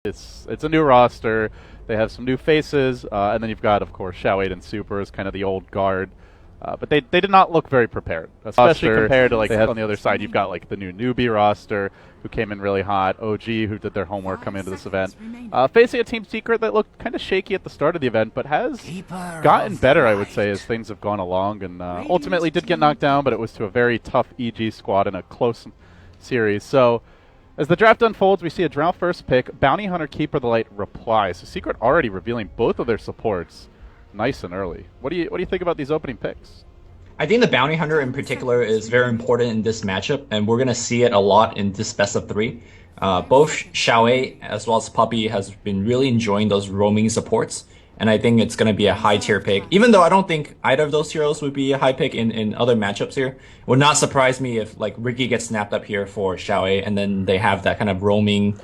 It's a new roster. They have some new faces, and then you've got, of course, Xiao 8 and Super as kind of the old guard. But they did not look very prepared, especially compared to like on the other side. You've got like the new newbie roster who came in really hot, OG who did their homework coming into this event, facing a Team Secret that looked kind of shaky at the start of the event, but has gotten better, I would say, as things have gone along, and ultimately did get knocked down, but it was to a very tough EG squad in a close series. So as the draft unfolds, we see a Drow first pick, Bounty Hunter, Keeper of the Light reply. So Secret already revealing both of their supports nice and early. What do you think about these opening picks? I think the Bounty Hunter in particular is very important in this matchup, and we're going to see it a lot in this best of three. Both Xiao as well as Puppey has been really enjoying those roaming supports, and I think it's going to be a high tier pick. Even though I don't think either of those heroes would be a high pick in other matchups here, would not surprise me if like Ricky gets snapped up here for Xiao, and then they have that kind of roaming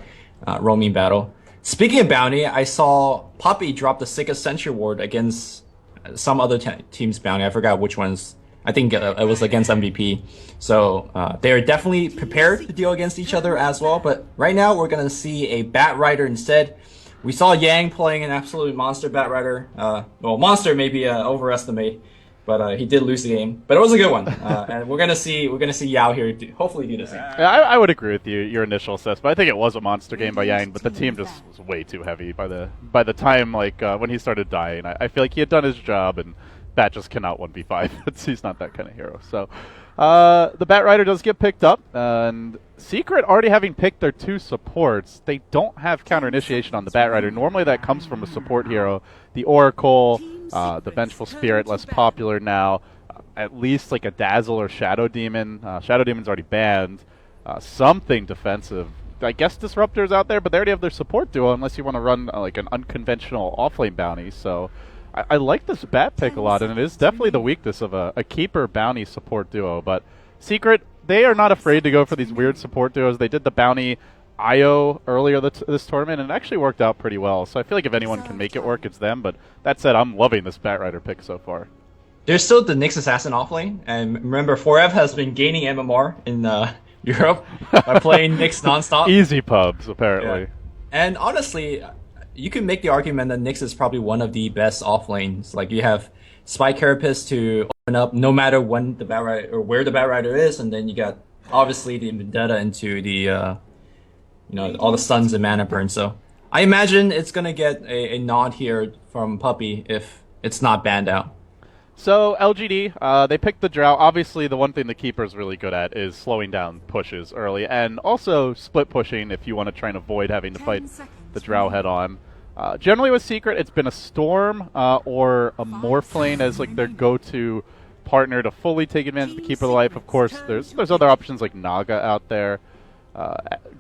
battle. Speaking of Bounty, I saw Puppey drop the sickest Sentry Ward against some other team's Bounty. I forgot which ones. I think it was against MVP. So they are definitely prepared to deal against each other as well. But right now we're going to see a Bat Rider instead. We saw Yang playing an absolute monster Bat Rider. Well, monster maybe overestimate, but he did lose the game. But it was a good one, and we're gonna see Yao here hopefully do the same. Yeah, I would agree with you, your initial assessment. I think it was a monster game by Yang, but the team just was way too heavy by the time like when he started dying. I feel like he had done his job, and Bat just cannot 1v5. He's not that kind of hero. So the Bat Rider does get picked up, and Secret already having picked their two supports, they don't have counter initiation on the Bat Rider. Normally that comes from a support hero. The Oracle, the Vengeful Spirit, less popular now. At least like a Dazzle or Shadow Demon. Shadow Demon's already banned. Something defensive. I guess Disruptor's out there, but they already have their support duo unless you want to run like an unconventional offlane bounty. So I like this Bat pick a lot, and it is definitely the weakness of a Keeper Bounty support duo. But Secret, they are not afraid to go for these weird support duos. They did the Bounty IO earlier this tournament, and it actually worked out pretty well. So I feel like if anyone can make it work, it's them. But that said, I'm loving this Bat Rider pick so far. There's still the Nyx Assassin offlane, and remember, 4F has been gaining MMR in Europe by playing Nyx nonstop. Easy pubs, apparently. Yeah. And honestly, you can make the argument that Nyx is probably one of the best offlanes. Like you have Spike Carapace to open up no matter when the Bat Rider or where the Bat Rider is, and then you got obviously the Vendetta into the all the stuns and mana burn. So I imagine it's gonna get a nod here from Puppey if it's not banned out. So LGD, they picked the Drow. Obviously, the one thing the Keeper's really good at is slowing down pushes early, and also split pushing if you want to try and avoid having to fight the Drow head on. Generally with Secret, it's been a Storm or a Morphlane as like their go-to partner to fully take advantage of the Keeper of the Life. Of course, there's other options like Naga out there.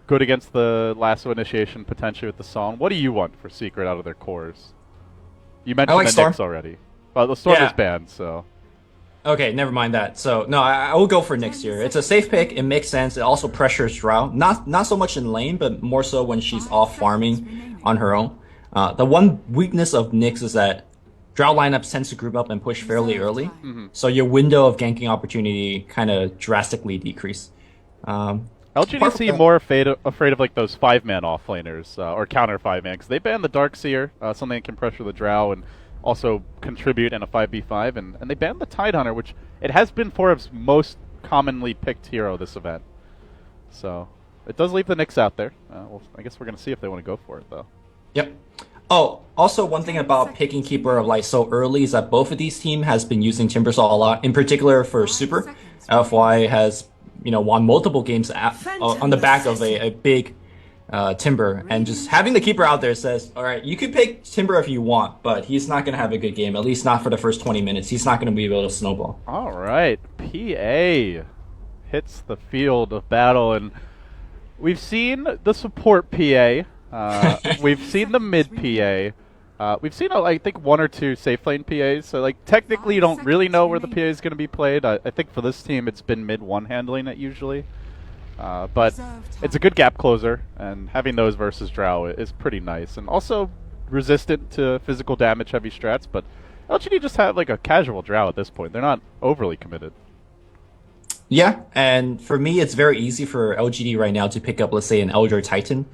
Good against the Lasso Initiation potentially with the Song. What do you want for Secret out of their cores? You mentioned the Nyx already. Well, the Storm is banned, so. Okay, never mind that. So, no, I will go for next year. It's a safe pick. It makes sense. It also pressures Drow. Not so much in lane, but more so when she's off farming on her own. The one weakness of Nyx is that Drow lineups tends to group up and push fairly early. So your window of ganking opportunity kind of drastically decrease. LGD seem more afraid of like those 5-man offlaners or counter 5-man because they ban the Darkseer, something that can pressure the Drow and also contribute in a 5v5, and they banned the Tidehunter, which it has been 4F's most commonly picked hero this event. So it does leave the Nyx out there. Well, I guess we're going to see if they want to go for it, though. Yep. Oh, also one thing about picking Keeper of Light so early is that both of these teams has been using Timbersaw a lot, in particular for Super. LFY has won multiple games on the back of a big Timber, and just having the Keeper out there says, all right, you can pick Timber if you want, but he's not going to have a good game, at least not for the first 20 minutes. He's not going to be able to snowball. All right, PA hits the field of battle, and we've seen the support PA, we've seen the mid PA, we've seen I think 1 or 2 safe lane PAs, so like technically you don't really know where the PA is going to be played. I think for this team it's been mid 1 handling it usually. But it's a good gap closer, and having those versus Drow is pretty nice. And also resistant to physical damage heavy strats, but LGD just have like a casual Drow at this point. They're not overly committed. Yeah, and for me, it's very easy for LGD right now to pick up, let's say, an Elder Titan,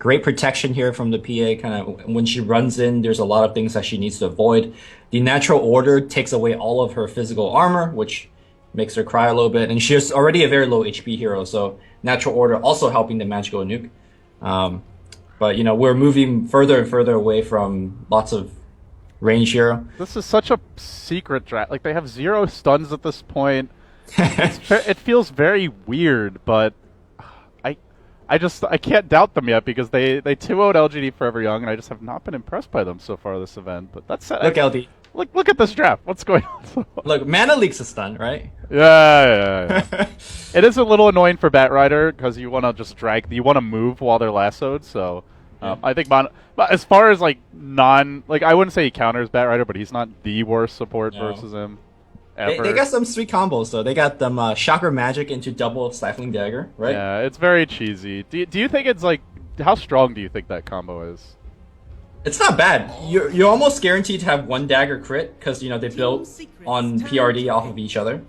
Great protection here from the PA. Kind of when she runs in, there's a lot of things that she needs to avoid. The natural order takes away all of her physical armor, which makes her cry a little bit. And she's already a very low HP hero, so natural order also helping the magical nuke. But we're moving further and further away from lots of range hero. This is such a secret draft. Like, they have 0 stuns at this point. It feels very weird, but I can't doubt them yet because they 2-0'd LGD Forever Young, and I just have not been impressed by them so far this event. But that's Look, LD. Look at this draft. What's going on? Look, Mana Leak's a stun, right? Yeah. It is a little annoying for Batrider because you want to just you want to move while they're lassoed. So I think but as far as like I wouldn't say he counters Batrider, but he's not the worst support versus him. They got some sweet combos though. They got them Chakra Magic into double Stifling Dagger, right? Yeah, it's very cheesy. Do you think it's like how strong do you think that combo is? It's not bad. You're almost guaranteed to have 1 dagger crit because they build on PRD off of each other.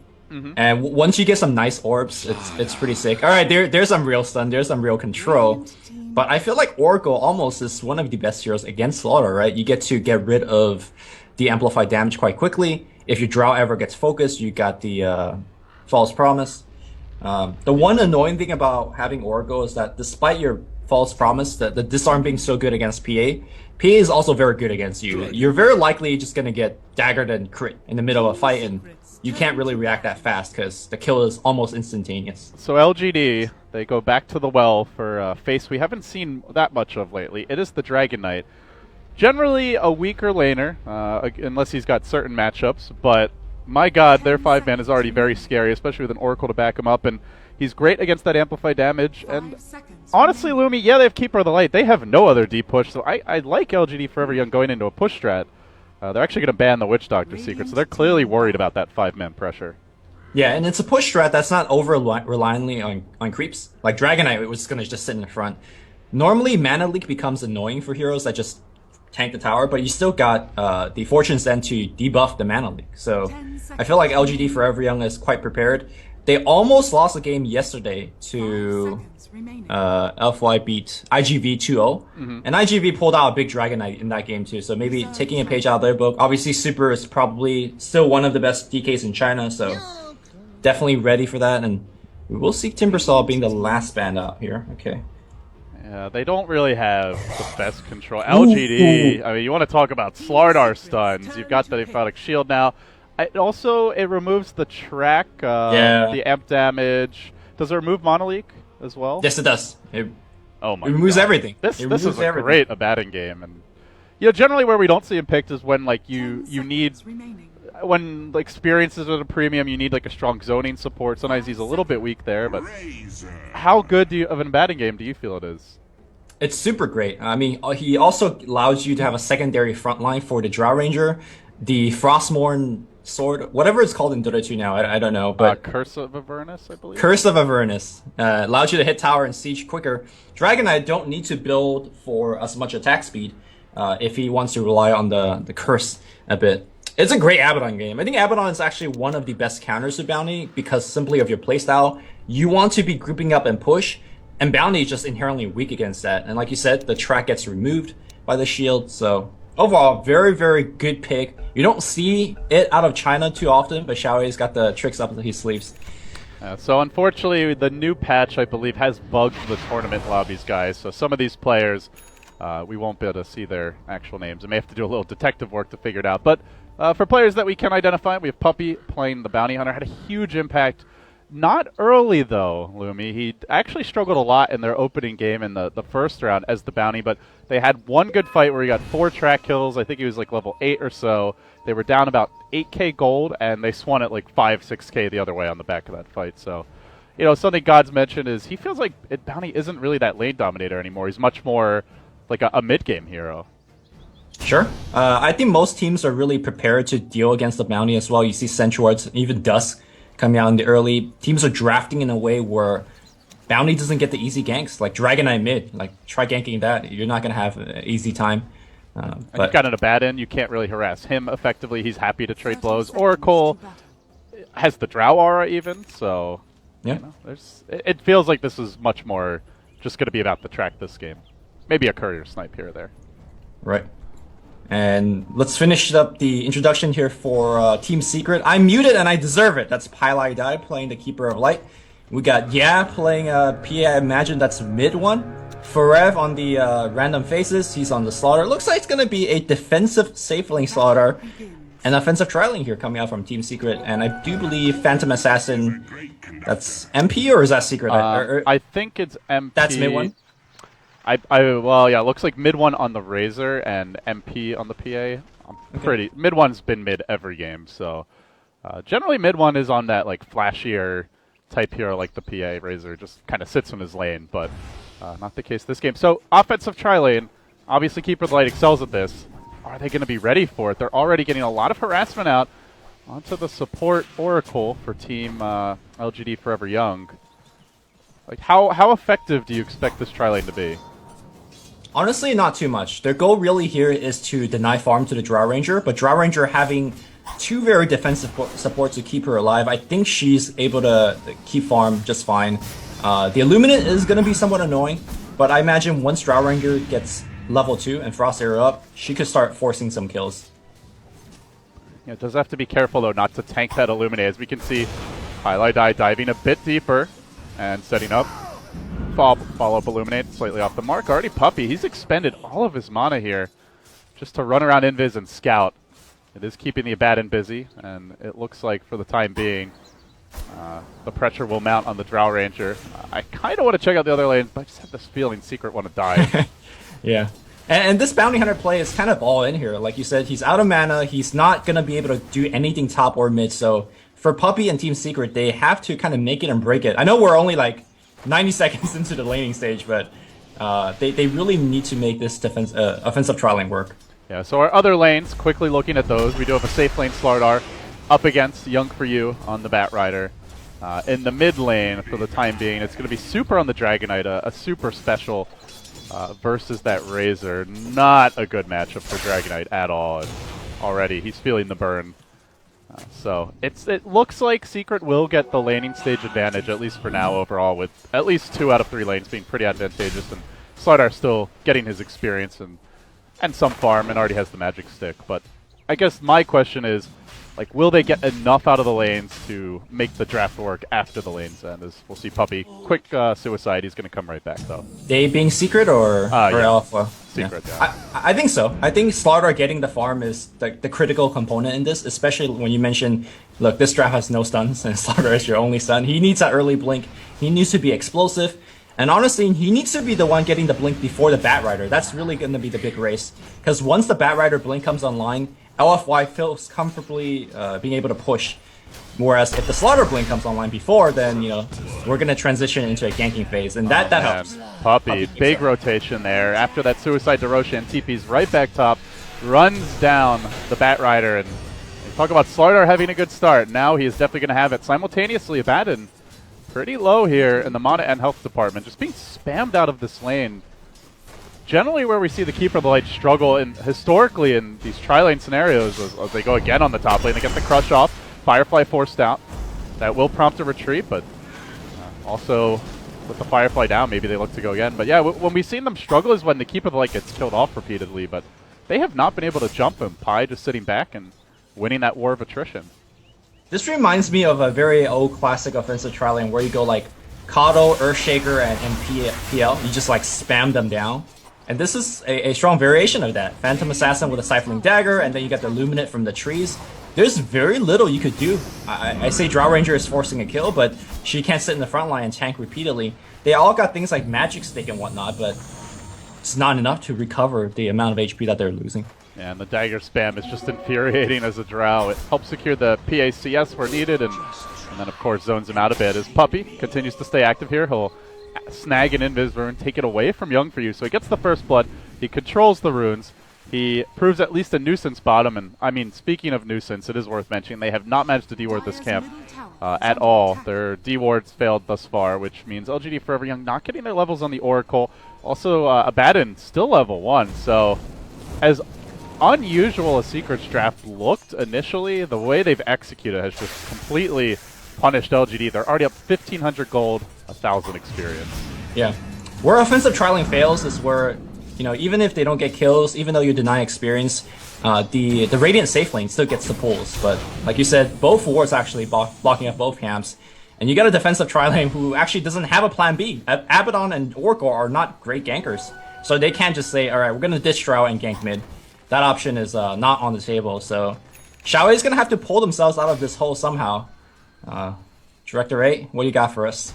And once you get some nice orbs, it's pretty sick. All right, there's some real stun, there's some real control. But I feel like Oracle almost is one of the best heroes against Slaughter, right? You get to get rid of the amplified damage quite quickly. If your Drow ever gets focused, you got the False Promise. The one annoying thing about having Oracle is that despite your False Promise, the disarm being so good against PA is also very good against you. You're very likely just going to get daggered and crit in the middle of a fight, and you can't really react that fast because the kill is almost instantaneous. So LGD, they go back to the well for a face we haven't seen that much of lately. It is the Dragon Knight. Generally a weaker laner, unless he's got certain matchups, but my god, their 5-man is already very scary, especially with an Oracle to back him up, and he's great against that amplified damage. And honestly, Lumi, yeah, they have Keeper of the Light. They have no other deep push, so I like LGD Forever Young going into a push strat. They're actually going to ban the Witch Doctor secret, so they're clearly worried about that 5-man pressure. Yeah, and it's a push strat that's not over-reliantly on creeps. Like Dragon Knight was going to just sit in the front. Normally, Mana Leak becomes annoying for heroes that just tank the tower, but you still got the Fortune's End to debuff the Mana Leak. So I feel like LGD Forever Young is quite prepared. They almost lost a game yesterday to LFY beat IGV 2-0. And IGV pulled out a big Dragon Knight in that game too, so maybe taking a page out of their book. Obviously, Super is probably still one of the best DKs in China, so definitely ready for that. And we will see Timbersaw being the last band out here. Okay. Yeah, they don't really have the best control. LGD, I mean, you want to talk about Slardar stuns. You've got the Aphotic Shield now. It removes the track, the amp damage. Does it remove Monolith as well? Yes, it does. It removes everything. This is a great batting game, and generally where we don't see him picked is when you need when experience is at a premium. You need like a strong zoning support. Sometimes he's a little bit weak there, but how good of a batting game do you feel it is? It's super great. I mean, he also allows you to have a secondary front line for the Drow Ranger, the Frostmourne sword, whatever it's called in Dota 2 now, I don't know. But Curse of Avernus, I believe. Curse of Avernus allows you to hit tower and siege quicker. Dragon Knight don't need to build for as much attack speed if he wants to rely on the Curse a bit. It's a great Abaddon game. I think Abaddon is actually one of the best counters to Bounty because simply of your playstyle. You want to be grouping up and push, and Bounty is just inherently weak against that. And like you said, the track gets removed by the shield, so overall, very, very good pick. You don't see it out of China too often, but Xiaoi's got the tricks up his sleeves. So unfortunately, the new patch, I believe, has bugged the tournament lobbies, guys. So some of these players, we won't be able to see their actual names. I may have to do a little detective work to figure it out. But for players that we can identify, we have Puppy playing the Bounty Hunter. Had a huge impact. Not early, though, Lumi. He actually struggled a lot in their opening game in the first round as the Bounty, but they had one good fight where he got 4 track kills. I think he was like level 8 or so. They were down about 8k gold, and they swung it like 5, 6k the other way on the back of that fight. So, something God's mentioned is he feels like Bounty isn't really that lane dominator anymore. He's much more like a mid-game hero. Sure. I think most teams are really prepared to deal against the Bounty as well. You see Sentrywards, even Dusk, coming out in the early. Teams are drafting in a way where Bounty doesn't get the easy ganks, like Dragon Knight mid. Like, try ganking that. You're not going to have an easy time. But you've got in a bad end, you can't really harass him effectively. He's happy to trade blows. Oracle has the Drow aura even, so yeah. It feels like this is much more just going to be about the track this game. maybe a courier snipe here or there. Right. And let's finish up the introduction here for Team Secret. I'm muted and I deserve it. That's Pylai Dai playing the Keeper of Light. We got playing PA, I imagine that's mid one. Forev on the random faces, he's on the Slaughter. Looks like it's going to be a defensive safe lane Slaughter. An offensive tri-lane here coming out from Team Secret. And I do believe Phantom Assassin, that's MP or is that Secret? I think it's MP. That's mid one? Well, yeah, it looks like mid one on the Razor and MP on the PA. Mid one's been mid every game, so generally mid one is on that like flashier type hero like the PA. Razor just kind of sits in his lane, but not the case this game. So offensive tri-lane, obviously Keeper of the Light excels at this. Are they going to be ready for it? They're already getting a lot of harassment out onto the support Oracle for Team LGD Forever Young. Like how effective do you expect this tri-lane to be? Honestly, not too much. Their goal really here is to deny farm to the Drow Ranger, but Drow Ranger having two very defensive supports to keep her alive, I think she's able to keep farm just fine. The Illuminate is going to be somewhat annoying, but I imagine once Drow Ranger gets level 2 and Frost Arrow up, she could start forcing some kills. Yeah, it does have to be careful, though, not to tank that Illuminate. As we can see, Pylai Dai diving a bit deeper and setting up. Follow-up Illuminate, slightly off the mark. Already Puppey, he's expended all of his mana here just to run around Invis and scout. It is keeping the Abaddon busy, and it looks like for the time being, the pressure will mount on the Drow Ranger. I kind of want to check out the other lanes, but I just have this feeling Secret want to die. Yeah. And this Bounty Hunter play is kind of all in here. Like you said, he's out of mana. He's not going to be able to do anything top or mid. So for Puppey and Team Secret, they have to kind of make it and break it. I know we're only like 90 seconds into the laning stage, but they really need to make this offensive tri-lane work. Yeah, so our other lanes, quickly looking at those, we do have a safe lane Slardar up against Young For You on the Bat Rider. In the mid lane, for the time being, it's going to be Super on the Dragonite, a super special versus that Razor. Not a good matchup for Dragonite at all. And already, he's feeling the burn. So it looks like Secret will get the laning stage advantage, at least for now overall, with at least 2 out of 3 lanes being pretty advantageous, and Slardar still getting his experience and some farm and already has the magic stick. But I guess my question is, like, will they get enough out of the lanes to make the draft work after the lanes end? As we'll see Puppey, quick suicide, he's going to come right back though. They being Secret or yeah. Alpha? Secret, yeah. I think so. I think Slardar getting the farm is the critical component in this, especially when you mention, look, this draft has no stuns and Slardar is your only stun. He needs that early blink. He needs to be explosive. And honestly, he needs to be the one getting the blink before the Bat Rider. That's really going to be the big race. Because once the Bat Rider blink comes online, LFY feels comfortably being able to push. Whereas if the Slaughter blink comes online before, then, you know, we're going to transition into a ganking phase. And that helps. Puppey, big rotation there. After that suicide to Roshan, TP's right back top, runs down the Bat Rider. And talk about Slaughter having a good start. Now he is definitely going to have it. Simultaneously, Abaddon pretty low here in the mana and health department, just being spammed out of this lane. Generally where we see the Keeper of the Light struggle historically in these tri-lane scenarios as they go again on the top lane. They get the crush off, Firefly forced out. That will prompt a retreat, but also with the Firefly down, maybe they look to go again. But yeah, when we've seen them struggle is when the Keeper of the Light gets killed off repeatedly, but they have not been able to jump him. Pi just sitting back and winning that war of attrition. This reminds me of a very old classic offensive tri-lane where you go like Kato, Earthshaker, and PL. You just like spam them down. And this is a strong variation of that. Phantom Assassin with a Siphoning Dagger, and then you get the Luminate from the trees. There's very little you could do. I say Drow Ranger is forcing a kill, but she can't sit in the front line and tank repeatedly. They all got things like Magic Stick and whatnot, but it's not enough to recover the amount of HP that they're losing. Yeah, and the dagger spam is just infuriating as a Drow. It helps secure the PACS where needed, and then of course zones him out a bit. As Puppey continues to stay active here, he'll snag an Invis rune, take it away from Young For You. So he gets the first blood, he controls the runes, he proves at least a nuisance bottom, and I mean, speaking of nuisance, it is worth mentioning, they have not managed to deward this camp at all. Their dewards failed thus far, which means LGD Forever Young not getting their levels on the Oracle. Also, Abaddon still level 1, so as unusual as Secret's draft looked initially, the way they've executed has just completely punished LGD. They're already up 1,500 gold, 1,000 experience. Yeah. Where offensive tri-lane fails is where you know, even if they don't get kills, even though you deny experience, the Radiant safe lane still gets the pulls. But like you said, both wards actually blocking up both camps. And you got a defensive tri-lane who actually doesn't have a plan B. Abaddon and Oracle are not great gankers. So they can't just say, alright, we're going to ditch Drow and gank mid. That option is not on the table. So Xiao is going to have to pull themselves out of this hole somehow. Director 8, what do you got for us?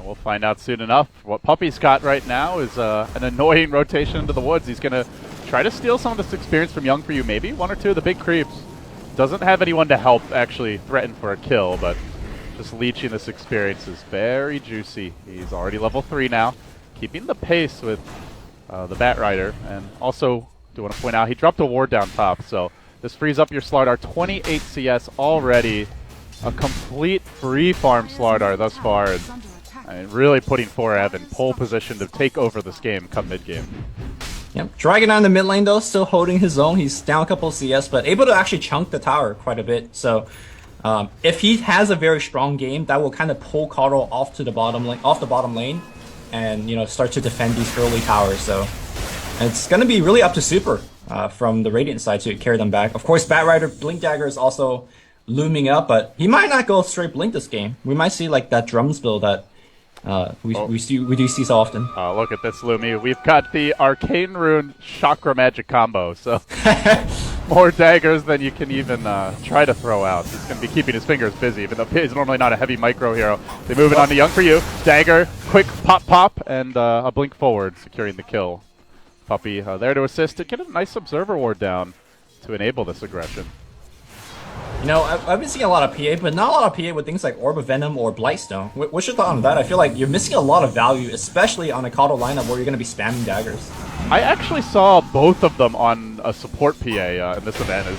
We'll find out soon enough. What Puppy's got right now is an annoying rotation into the woods. He's going to try to steal some of this experience from Young for You, maybe one or two of the big creeps. Doesn't have anyone to help actually threaten for a kill, but just leeching this experience is very juicy. He's already level 3 now, keeping the pace with the Bat Rider. And also, do want to point out, he dropped a ward down top, so this frees up your Slardar. 28 CS already. A complete free farm Slardar thus far. And really putting 4Ev in pole position to take over this game come mid-game. Yep, Dragon on the mid lane though, still holding his own. He's down a couple of CS, but able to actually chunk the tower quite a bit. So if he has a very strong game, that will kind of pull Carl off to the bottom lane, and you know, start to defend these early towers. So it's gonna be really up to Super from the Radiant side to carry them back. Of course, Bat Rider Blink Dagger is also looming up, but he might not go straight Blink this game. We might see like that drums build that we do see so often. Look at this, Lumi. We've got the Arcane Rune Chakra Magic combo, so more daggers than you can even try to throw out. He's going to be keeping his fingers busy, even though he's normally not a heavy micro hero. They move it on to Young for You. Dagger, quick pop, and a blink forward, securing the kill. Puppy there to assist to get a nice Observer Ward down to enable this aggression. You know, I've been seeing a lot of PA, but not a lot of PA with things like Orb of Venom or Blightstone. What's your thought on that? I feel like you're missing a lot of value, especially on a Caudal lineup where you're going to be spamming daggers. I actually saw both of them on a support PA in this event. Is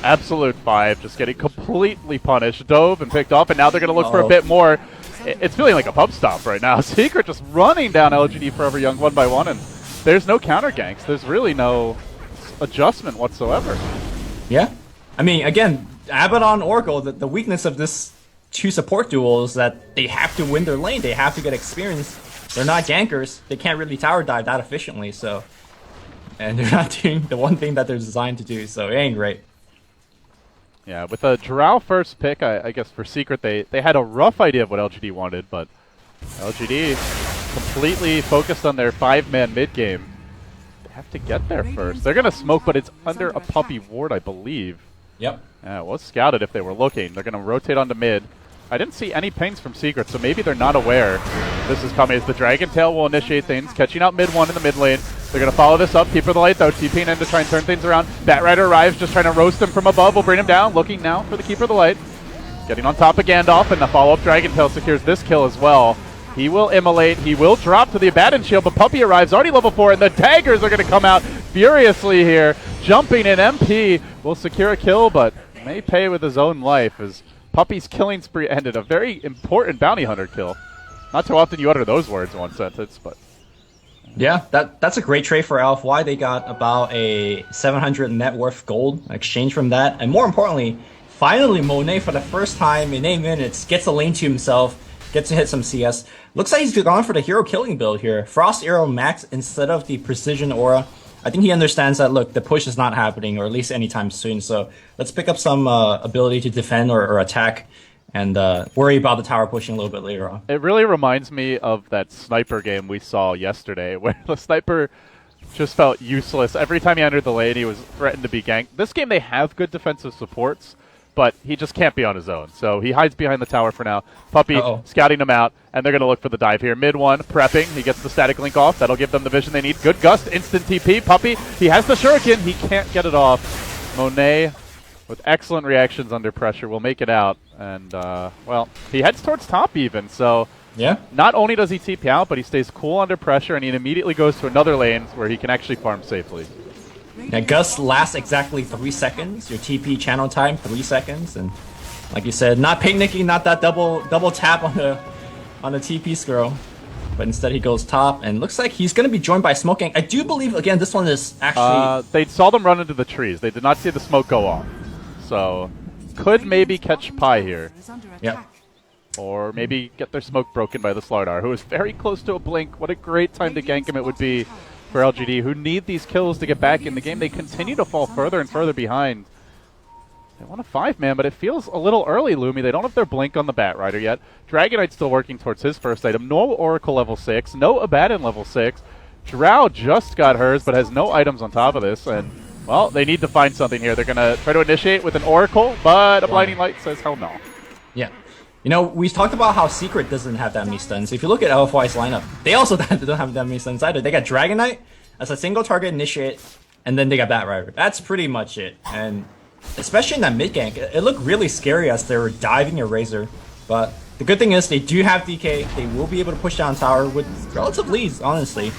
Absolute 5 just getting completely punished, dove and picked off, and now they're going to look for a bit more. It's feeling like a pub stop right now. Secret just running down LGD Forever Young one by one, and there's no counter ganks. There's really no adjustment whatsoever. Yeah. I mean, again, Abaddon Oracle, the weakness of this two support duel is that they have to win their lane. They have to get experience. They're not gankers. They can't really tower dive that efficiently, so... And they're not doing the one thing that they're designed to do, so it ain't great. Yeah, with a Drow first pick, I guess for Secret, they had a rough idea of what LGD wanted, but LGD completely focused on their 5-man mid-game. They have to get there first. They're going to smoke, but it's under a Puppy ward, I believe. Yep. Yeah, it was scouted if they were looking. They're going to rotate onto mid. I didn't see any pings from Secret, so maybe they're not aware this is coming. As the Dragon Tail will initiate things, catching out mid 1 in the mid lane. They're going to follow this up. Keeper of the Light, though, TPing in to try and turn things around. Bat Rider arrives, just trying to roast him from above. Will bring him down. Looking now for the Keeper of the Light. Getting on top of Gandalf, and the follow-up Dragon Tail secures this kill as well. He will immolate. He will drop to the Abaddon Shield, but Puppy arrives, already level 4, and the daggers are going to come out furiously here. Jumping in, MP will secure a kill, but may pay with his own life as Puppy's killing spree ended. A very important bounty hunter kill. Not too often you utter those words in one sentence, but... Yeah, that's a great trade for LFY. They got about a 700 net worth gold exchange from that. And more importantly, finally Monet, for the first time in 8 minutes, gets a lane to himself, gets to hit some CS. Looks like he's gone for the hero killing build here. Frost Arrow max instead of the Precision Aura. I think he understands that, look, the push is not happening, or at least anytime soon. So let's pick up some ability to defend or attack, and worry about the tower pushing a little bit later on. It really reminds me of that sniper game we saw yesterday, where the sniper just felt useless. Every time he entered the lane, he was threatened to be ganked. This game, they have good defensive supports, but he just can't be on his own. So he hides behind the tower for now. Puppy scouting him out, and they're going to look for the dive here. Mid 1, prepping. He gets the static link off. That'll give them the vision they need. Good gust, instant TP. Puppy, he has the shuriken. He can't get it off. Monet, with excellent reactions under pressure, will make it out. And, well, he heads towards top even. So yeah, not only does he TP out, but he stays cool under pressure, and he immediately goes to another lane where he can actually farm safely. Yeah, Gust lasts exactly 3 seconds. Your TP channel time, 3 seconds, and like you said, not picnicking, not that double tap on the TP scroll, but instead he goes top, and looks like he's going to be joined by Smoking. I do believe, again, this one is actually... they saw them run into the trees. They did not see the smoke go off. So, could maybe catch Pi here. Yep. Or maybe get their smoke broken by the Slardar, who is very close to a blink. What a great time to gank him it would be. for LGD, who need these kills to get back in the game. They continue to fall further and further behind. They want a 5-man, but it feels a little early, Lumi. They don't have their Blink on the Batrider yet. Dragonite's still working towards his first item. No Oracle level 6, no Abaddon level 6. Drow just got hers, but has no items on top of this, and, well, they need to find something here. They're going to try to initiate with an Oracle, but a Blinding Light says hell no. Yeah. You know, we talked about how Secret doesn't have that many stuns. If you look at LFY's lineup, they also don't have that many stuns either. They got Dragonite as a single target initiate, and then they got Batrider. That's pretty much it. And especially in that mid gank, it looked really scary as they were diving your Razor. But the good thing is they do have DK. They will be able to push down tower with relative leads, honestly.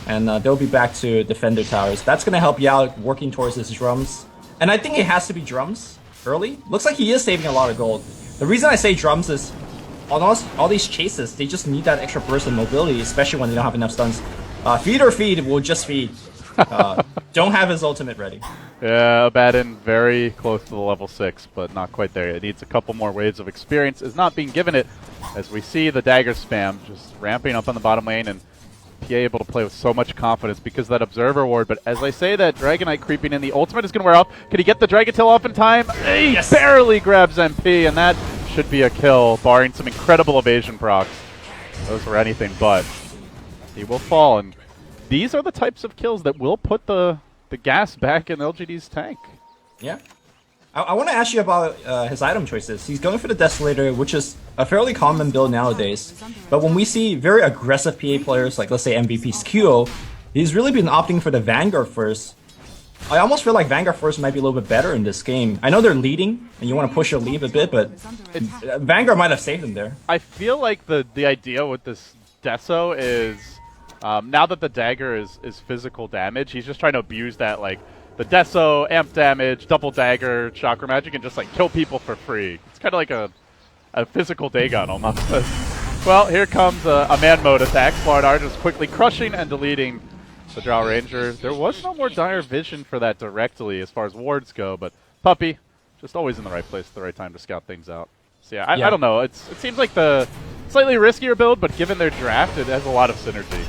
And they'll be back to defend their towers. That's going to help Yao working towards his drums. And I think it has to be drums early. Looks like he is saving a lot of gold. The reason I say drums is on all these chases, they just need that extra burst of mobility, especially when they don't have enough stuns. Feed or feed will just feed. Don't have his ultimate ready. Yeah, Abaddon very close to the level 6, but not quite there. It needs a couple more waves of experience. Is not being given it, as we see the dagger spam just ramping up on the bottom lane, and PA able to play with so much confidence because of that Observer Ward. But as I say that, Dragonite creeping in, the ultimate is going to wear off. Can he get the Dragon Tail off in time? He barely grabs MP, and that should be a kill, barring some incredible evasion procs. Those were anything but. He will fall, and these are the types of kills that will put the gas back in LGD's tank. Yeah. I want to ask you about his item choices. He's going for the Desolator, which is a fairly common build nowadays. But when we see very aggressive PA players, like let's say MVP's Qo, he's really been opting for the Vanguard first. I almost feel like Vanguard first might be a little bit better in this game. I know they're leading, and you want to push your lead a bit, but Vanguard might have saved him there. I feel like the idea with this Deso is, now that the dagger is physical damage, he's just trying to abuse that, like, the Deso, amp damage, double dagger, chakra magic, and just like kill people for free. It's kind of like a physical Dagon almost. Well, here comes a man mode attack. Slardar just quickly crushing and deleting the Drow Ranger. There was no more dire vision for that directly as far as wards go, but Puppy, just always in the right place at the right time to scout things out. So yeah, I don't know. It seems like the slightly riskier build, but given their draft, it has a lot of synergy.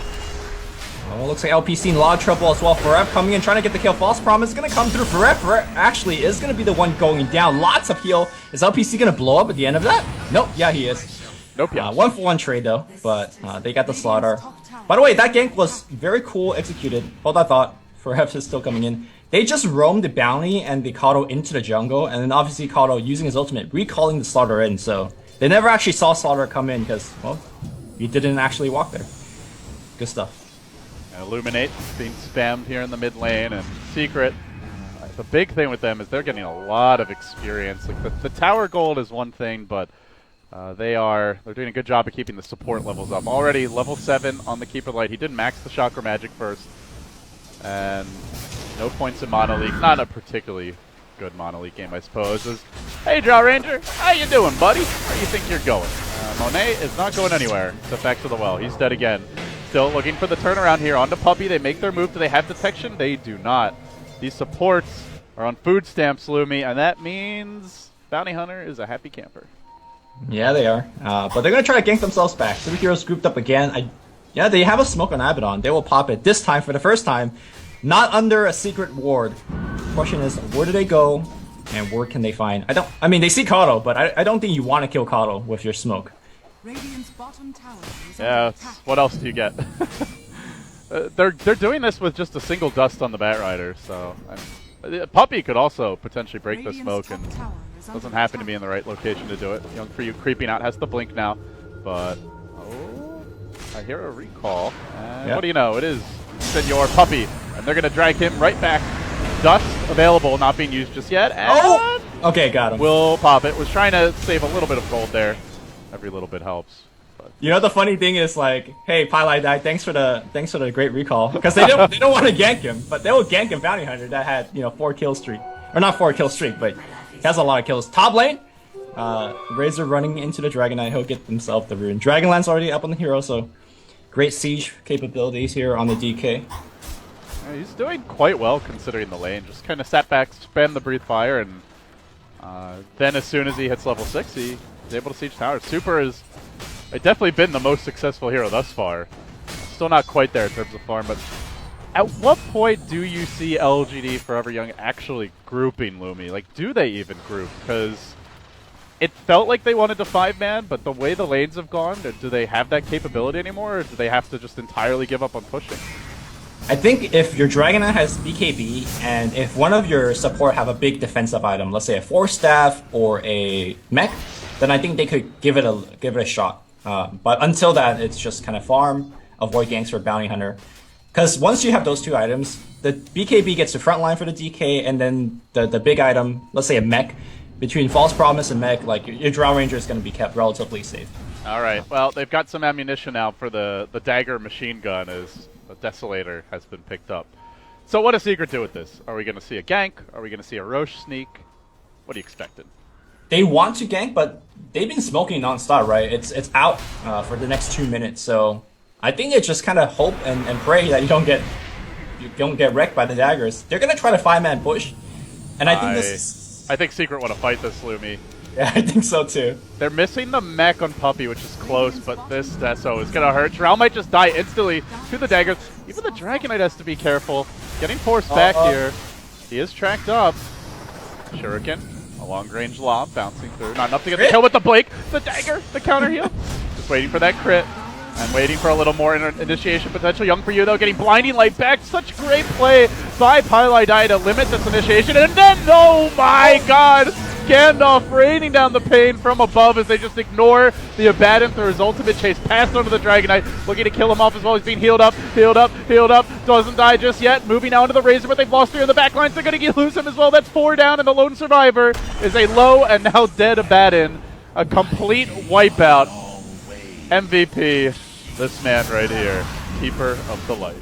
Oh, looks like LPC in a lot of trouble as well. Farep coming in, trying to get the kill. False Promise is going to come through. Farep actually is going to be the one going down. Lots of heal. Is LPC going to blow up at the end of that? Nope. Yeah, he is. Nope. Yeah. 1-for-1 trade, though. But they got the slaughter. By the way, that gank was very cool executed. Hold that thought. Farep is still coming in. They just roamed the bounty and the Kato into the jungle. And then obviously Kato using his ultimate, recalling the slaughter in. So they never actually saw slaughter come in because, well, he didn't actually walk there. Good stuff. Illuminate being spammed here in the mid lane, and Secret. The big thing with them is they're getting a lot of experience. Like the tower gold is one thing, but they're doing a good job of keeping the support levels up. Already level 7 on the Keeper Light. He did max the chakra magic first, and no points in Mono League. Not a particularly good Mono League game, I suppose. Hey, Drow Ranger, how you doing, buddy? Where do you think you're going? Monet is not going anywhere. Except back to the well. He's dead again. Still looking for the turnaround here onto Puppy. They make their move. Do they have detection? They do not. These supports are on food stamps, Lumi, and that means Bounty Hunter is a happy camper. Yeah, they are. But they're going to try to gank themselves back. 3 heroes grouped up again. Yeah, they have a smoke on Abaddon. They will pop it this time for the first time. Not under a secret ward. The question is, where do they go? And where can they find? I mean, they see Kato, but I don't think you want to kill Kato with your smoke. Yeah, what else do you get? They're doing this with just a single dust on the Batrider, so Puppy could also potentially break the smoke, and doesn't happen to be in the right location to do it. Young for you creeping out has the blink now, but I hear a recall, and what do you know? It is Senor Puppy, and they're gonna drag him right back. Dust available, not being used just yet. And okay, got him. We'll pop it. Was trying to save a little bit of gold there. Every little bit helps. But. You know, the funny thing is, like, hey, Pylai died. Thanks for the great recall, because they don't want to gank him, but they will gank him Bounty Hunter that had 4 kill streak, or not 4 kill streak, but he has a lot of kills. Top lane, Razor running into the Dragonite. He'll get himself the rune. Dragonlance already up on the hero, so great siege capabilities here on the DK. Yeah, he's doing quite well considering the lane. Just kind of sat back, spam the breathe fire, and then as soon as he hits level 6, he's able to siege towers. Super has definitely been the most successful hero thus far. Still not quite there in terms of farm, but At what point do you see LGD Forever Young actually grouping Lumi? Like, do they even group? Because it felt like they wanted to 5-man, but the way the lanes have gone, do they have that capability anymore, or do they have to just entirely give up on pushing? I think if your Dragonite has BKB, and if one of your support have a big defensive item, let's say a Force Staff or a Mech, then I think they could give it a shot. But until that, it's just kind of farm, avoid ganks for Bounty Hunter. Because once you have those two items, the BKB gets the front line for the DK, and then the big item, let's say a Mech, between False Promise and Mech, like your Drow Ranger is going to be kept relatively safe. All right. Well, they've got some ammunition now for the dagger machine gun as the Desolator has been picked up. So what does Secret do with this? Are we going to see a gank? Are we going to see a Roche sneak? What are you expecting? They want to gank, but they've been smoking nonstop, right? It's out for the next 2 minutes, so I think it's just kind of hope and pray that you don't get wrecked by the daggers. They're going to try to 5-man push, and I think this is... I think Secret want to fight this, Lumi. Yeah, I think so too. They're missing the mech on Puppy, which is close, but this Deso is going to hurt. Drow might just die instantly to the daggers. Even the Dragonite has to be careful. Getting forced back here. He is tracked up. Shuriken, a long-range lob, bouncing through. Not enough to get the kill with the Blake. The dagger, the counter heal. Just waiting for that crit. And waiting for a little more initiation potential. Young for you, though, getting Blinding Light back. Such great play by Pylai Dai to limit this initiation. And then, oh my god! Gandalf raining down the pain from above as they just ignore the Abaddon through his ultimate chase past onto the Dragonite, looking to kill him off as well. He's being healed up, doesn't die just yet. Moving now into the Razor, but they've lost 3 in the back lines. They're going to lose him as well. That's 4 down, and the lone survivor is a low and now dead Abaddon. A complete wipeout. MVP, this man right here, Keeper of the Light.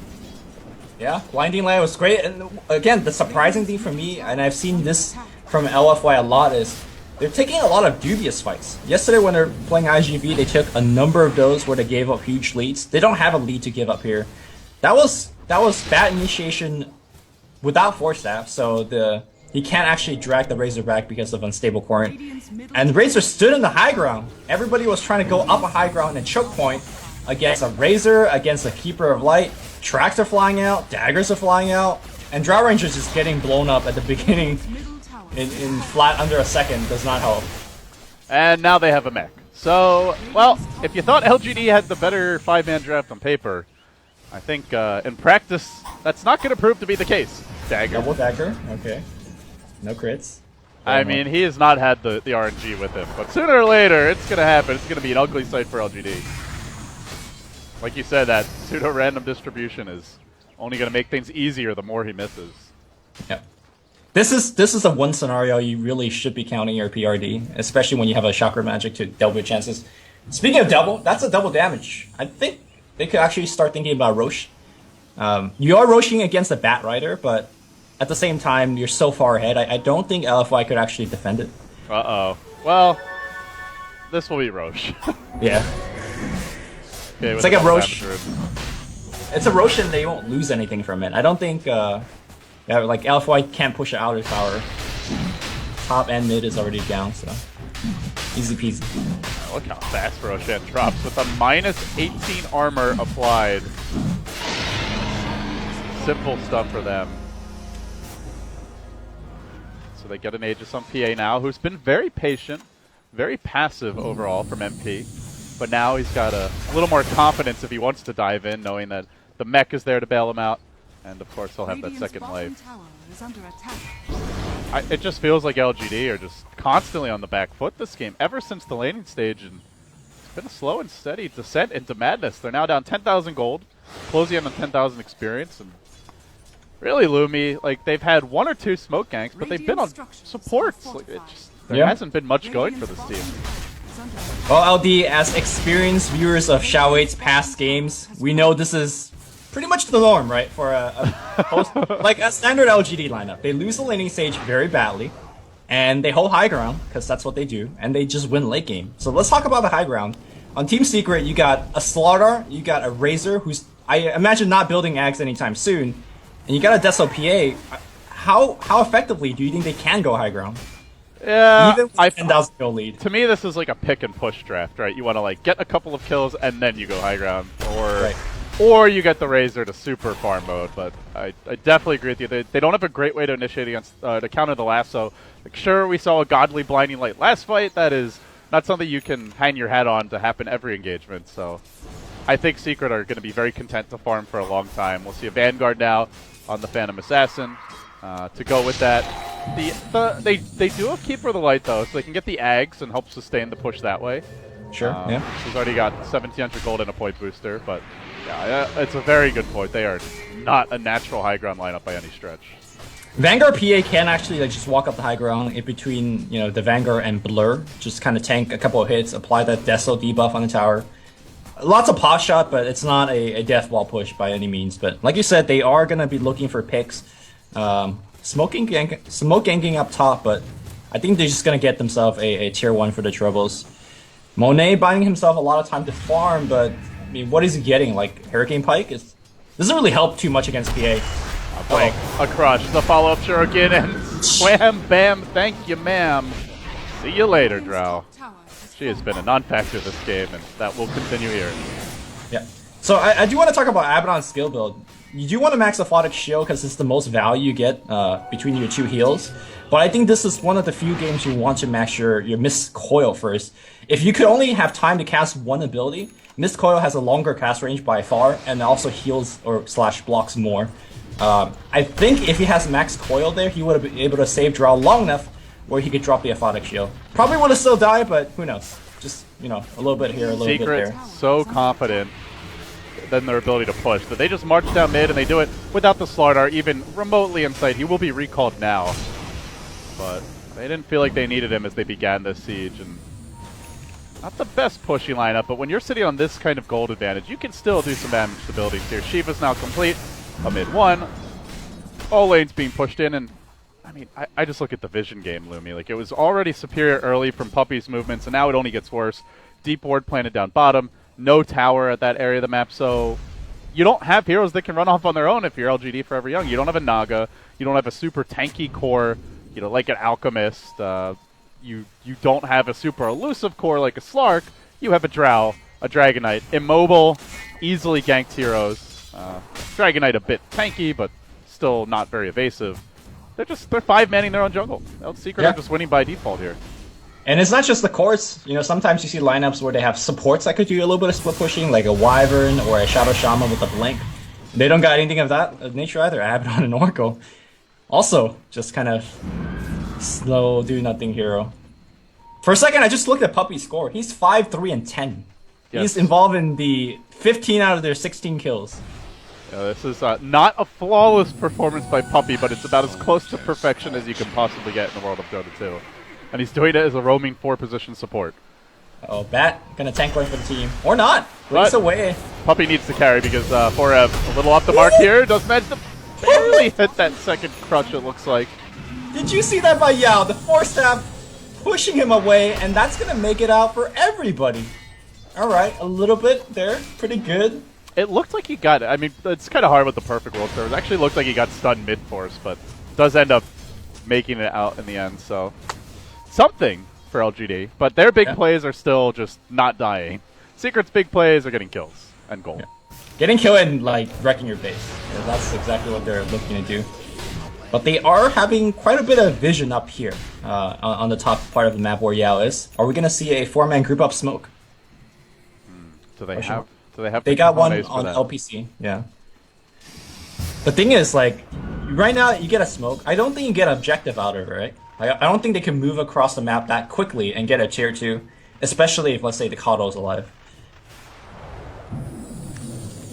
Yeah, Blinding Light was great, and again, the surprising thing for me, and I've seen this from LFY a lot, is they're taking a lot of dubious fights. Yesterday when they're playing IGV, they took a number of those where they gave up huge leads. They don't have a lead to give up here. That was bad initiation without Force Staff, so he can't actually drag the Razor back because of unstable current. And Razor stood in the high ground. Everybody was trying to go up a high ground and choke point against a Razor, against a Keeper of Light. Tracks are flying out, daggers are flying out, and Drow Ranger's just getting blown up at the beginning. In flat under a second does not help. And now they have a mech. So, well, if you thought LGD had the better 5-man draft on paper, I think in practice that's not going to prove to be the case. Dagger. Double dagger, okay. No crits. I mean, he has not had the RNG with him, but sooner or later it's going to happen. It's going to be an ugly sight for LGD. Like you said, that pseudo-random distribution is only going to make things easier the more he misses. Yep. This is the one scenario you really should be counting your PRD, especially when you have a Chakra Magic to double your chances. Speaking of double, that's a double damage. I think they could actually start thinking about Roche. You are Roshing against a Bat Rider, but at the same time, you're so far ahead, I don't think LFY could actually defend it. Uh-oh. Well, this will be Roche. Yeah. Okay, it's like a Roche. It's a Roche and they won't lose anything from it. I don't think... yeah, like LFY can't push it out of power. Top and mid is already down, so easy peasy. Look how fast Roshan drops with a -18 armor applied. Simple stuff for them. So they get an Aegis on PA now, who's been very patient, very passive overall from MP. But now he's got a little more confidence if he wants to dive in, knowing that the mech is there to bail him out. And of course, he'll have that second life. It just feels like LGD are just constantly on the back foot this game, ever since the laning stage, and it's been a slow and steady descent into madness. They're now down 10,000 gold, closing in on 10,000 experience, and really, Lumi, like they've had 1 or 2 smoke ganks, but they've been on supports. Like, there hasn't been much going for this team. Well, LD, as experienced viewers of Xiao8's past games, we know this is pretty much the norm, right? For like a standard LGD lineup. They lose the laning stage very badly, and they hold high ground, because that's what they do, and they just win late game. So let's talk about the high ground. On Team Secret, you got a Slardar, you got a Razor, who's, I imagine, not building Ags anytime soon, and you got a Deso PA. How effectively do you think they can go high ground? Yeah, even with 10,000 kill lead. To me, this is like a pick and push draft, right? You want to like get a couple of kills and then you go high ground, or Or you get the Razor to super farm mode, but I definitely agree with you. They don't have a great way to initiate against to counter the lasso. Like, sure, we saw a godly blinding light last fight. That is not something you can hang your hat on to happen every engagement. So I think Secret are going to be very content to farm for a long time. We'll see a Vanguard now on the Phantom Assassin to go with that. They do have Keeper of the Light though, so they can get the Ags and help sustain the push that way. Sure. Yeah. He's already got 1,700 gold and a point booster, but yeah, it's a very good point. They are not a natural high ground lineup by any stretch. Vanguard PA can actually like just walk up the high ground in between, you know, the Vanguard and Blur. Just kind of tank a couple of hits, apply that Deso debuff on the tower. Lots of pot shot, but it's not a death wall push by any means. But like you said, they are gonna be looking for picks. Smoke ganking up top, but I think they're just gonna get themselves a tier 1 for the troubles. Monet buying himself a lot of time to farm, but I mean, what is he getting? Like Hurricane Pike? Doesn't really help too much against PA. A crush, the follow-up Shuriken, and wham, bam, thank you, ma'am. See you later, Drow. She has been a non-factor this game, and that will continue here. Yeah. So I do want to talk about Abaddon's skill build. You do want to max Aphotic Shield because it's the most value you get between your two heals. But I think this is one of the few games you want to max your Mist Coil first. If you could only have time to cast one ability, Mist Coil has a longer cast range by far, and also heals or / blocks more. I think if he has max coil there, he would have been able to save Drow long enough where he could drop the Aphotic Shield. Probably would have still died, but who knows? Just, you know, a little bit here, a little bit there. So confident in their ability to push that they just march down mid and they do it without the Slardar even remotely in sight. He will be recalled now, but they didn't feel like they needed him as they began this siege. And not the best pushing lineup, but when you're sitting on this kind of gold advantage, you can still do some damage to buildings here. Shiva's now complete. A mid one. All lanes being pushed in, and I mean, I just look at the vision game, Lumi. Like, it was already superior early from Puppy's movements, and now it only gets worse. Deep ward planted down bottom. No tower at that area of the map, so you don't have heroes that can run off on their own if you're LGD Forever Young. You don't have a Naga. You don't have a super tanky core, you know, like an Alchemist. You don't have a super elusive core like a Slark. You have a Drow, a Dragonite. Immobile, easily ganked heroes. Dragonite a bit tanky, but still not very evasive. They're 5-manning their own jungle. Secret are just winning by default here. And it's not just the cores. You know, sometimes you see lineups where they have supports that could do a little bit of split pushing, like a Wyvern or a Shadow Shaman with a Blink. They don't got anything of that nature either. Abaddon and Oracle. Also, just kind of slow, do nothing hero. For a second, I just looked at Puppy's score. He's 5-3 and 10. Yes. He's involved in the 15 out of their 16 kills. Yeah, this is not a flawless performance by Puppy, but it's about as close to perfection as you can possibly get in the world of Dota 2. And he's doing it as a roaming 4-position support. Oh, Bat gonna tank one for the team. Or not. Blinks away. Puppy needs to carry because Forev a little off the mark here. Does manage to barely hit that second crush, it looks like. Did you see that by Yao? The force stab pushing him away, and that's gonna make it out for everybody. Alright, a little bit there. Pretty good. It looked like he got it. I mean, it's kind of hard with the perfect world servers. It actually looked like he got stunned mid-force, but does end up making it out in the end, so something for LGD. But their big plays are still just not dying. Secret's big plays are getting kills and gold. Yeah. Getting killed and, like, wrecking your base. Yeah, that's exactly what they're looking to do. But they are having quite a bit of vision up here on the top part of the map where Yao is. Are we going to see a 4-man group up smoke? Do they have? They got one on LPC. Yeah. The thing is, like, right now you get a smoke. I don't think you get objective out of it, right? Like, I don't think they can move across the map that quickly and get a tier 2, especially if, let's say, the Kado's alive.